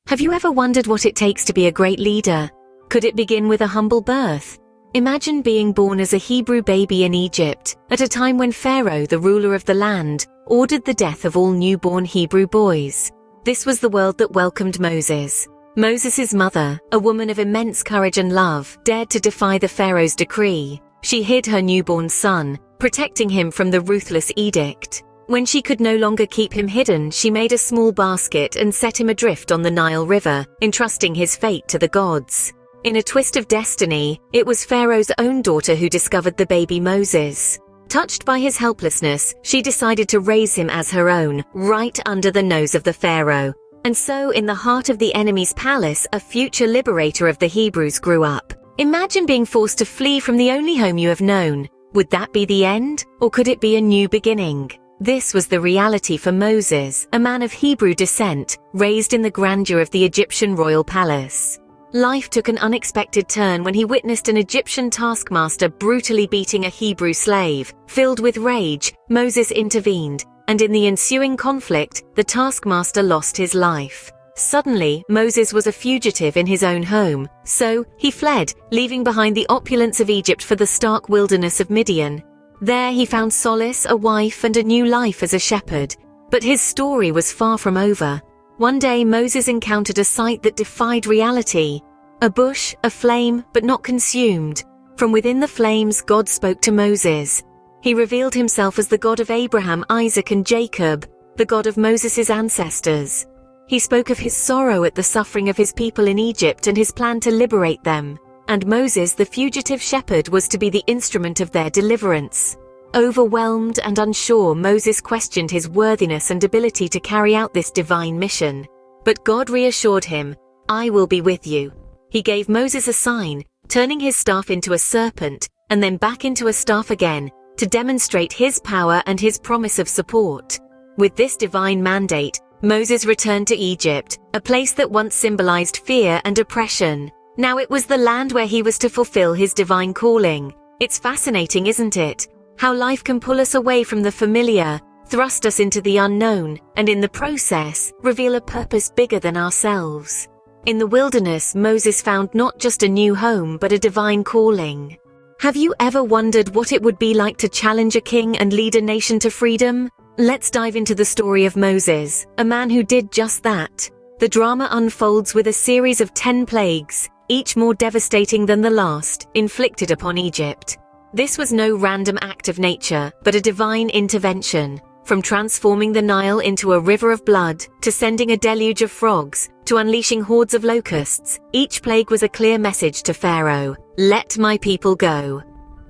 Have you ever wondered what it takes to be a great leader? Could it begin with a humble birth? Imagine being born as a Hebrew baby in Egypt, at a time when Pharaoh, the ruler of the land, ordered the death of all newborn Hebrew boys. This was the world that welcomed Moses. Moses' mother, a woman of immense courage and love, dared to defy the Pharaoh's decree. She hid her newborn son, protecting him from the ruthless edict. When she could no longer keep him hidden, she made a small basket and set him adrift on the Nile River, entrusting his fate to the gods. In a twist of destiny, it was Pharaoh's own daughter who discovered the baby Moses. Touched by his helplessness, she decided to raise him as her own, right under the nose of the Pharaoh. And so, in the heart of the enemy's palace, a future liberator of the Hebrews grew up. Imagine being forced to flee from the only home you have known. Would that be the end, or could it be a new beginning? This was the reality for Moses, a man of Hebrew descent, raised in the grandeur of the Egyptian royal palace. Life took an unexpected turn when he witnessed an Egyptian taskmaster brutally beating a Hebrew slave. Filled with rage, Moses intervened, and in the ensuing conflict, the taskmaster lost his life. Suddenly, Moses was a fugitive in his own home, so he fled, leaving behind the opulence of Egypt for the stark wilderness of Midian. There he found solace, a wife, and a new life as a shepherd. But his story was far from over. One day Moses encountered a sight that defied reality. A bush, aflame, but not consumed. From within the flames, God spoke to Moses. He revealed himself as the God of Abraham, Isaac, and Jacob, the God of Moses' ancestors. He spoke of his sorrow at the suffering of his people in Egypt and his plan to liberate them. And Moses, the fugitive shepherd, was to be the instrument of their deliverance. Overwhelmed and unsure, Moses questioned his worthiness and ability to carry out this divine mission. But God reassured him, "I will be with you." He gave Moses a sign, turning his staff into a serpent, and then back into a staff again, to demonstrate his power and his promise of support. With this divine mandate, Moses returned to Egypt, a place that once symbolized fear and oppression. Now it was the land where he was to fulfill his divine calling. It's fascinating, isn't it? How life can pull us away from the familiar, thrust us into the unknown, and in the process, reveal a purpose bigger than ourselves. In the wilderness, Moses found not just a new home, but a divine calling. Have you ever wondered what it would be like to challenge a king and lead a nation to freedom? Let's dive into the story of Moses, a man who did just that. The drama unfolds with a series of 10 plagues, each more devastating than the last, inflicted upon Egypt. This was no random act of nature, but a divine intervention. From transforming the Nile into a river of blood, to sending a deluge of frogs, to unleashing hordes of locusts, each plague was a clear message to Pharaoh: "Let my people go."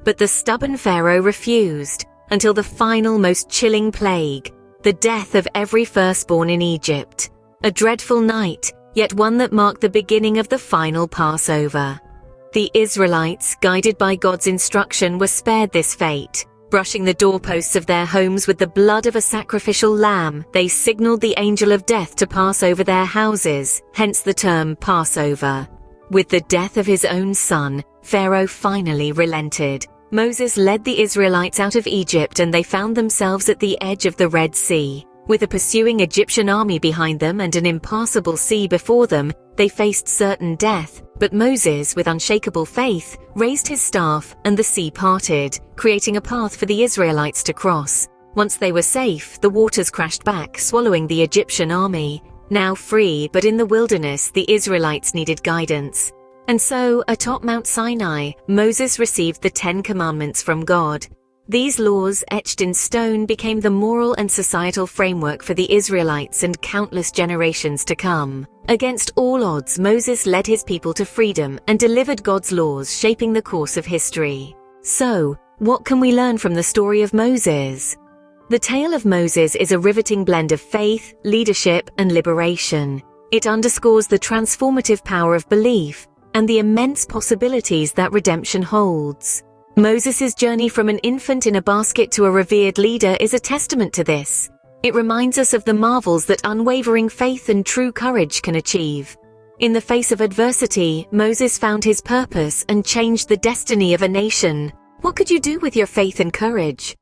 But the stubborn Pharaoh refused, until the final, most chilling plague, the death of every firstborn in Egypt. A dreadful night, yet one that marked the beginning of the final Passover. The Israelites, guided by God's instruction, were spared this fate. Brushing the doorposts of their homes with the blood of a sacrificial lamb, they signaled the angel of death to pass over their houses, hence the term Passover. With the death of his own son, Pharaoh finally relented. Moses led the Israelites out of Egypt and they found themselves at the edge of the Red Sea. With a pursuing Egyptian army behind them and an impassable sea before them, they faced certain death. But Moses, with unshakable faith, raised his staff and the sea parted, creating a path for the Israelites to cross. Once they were safe, the waters crashed back, swallowing the Egyptian army. Now free, but in the wilderness, the Israelites needed guidance. And so, atop Mount Sinai, Moses received the 10 Commandments from God. These laws, etched in stone, became the moral and societal framework for the Israelites and countless generations to come. Against all odds, Moses led his people to freedom and delivered God's laws, shaping the course of history. So, what can we learn from the story of Moses? The tale of Moses is a riveting blend of faith, leadership, and liberation. It underscores the transformative power of belief and the immense possibilities that redemption holds. Moses' journey from an infant in a basket to a revered leader is a testament to this. It reminds us of the marvels that unwavering faith and true courage can achieve. In the face of adversity, Moses found his purpose and changed the destiny of a nation. What could you do with your faith and courage?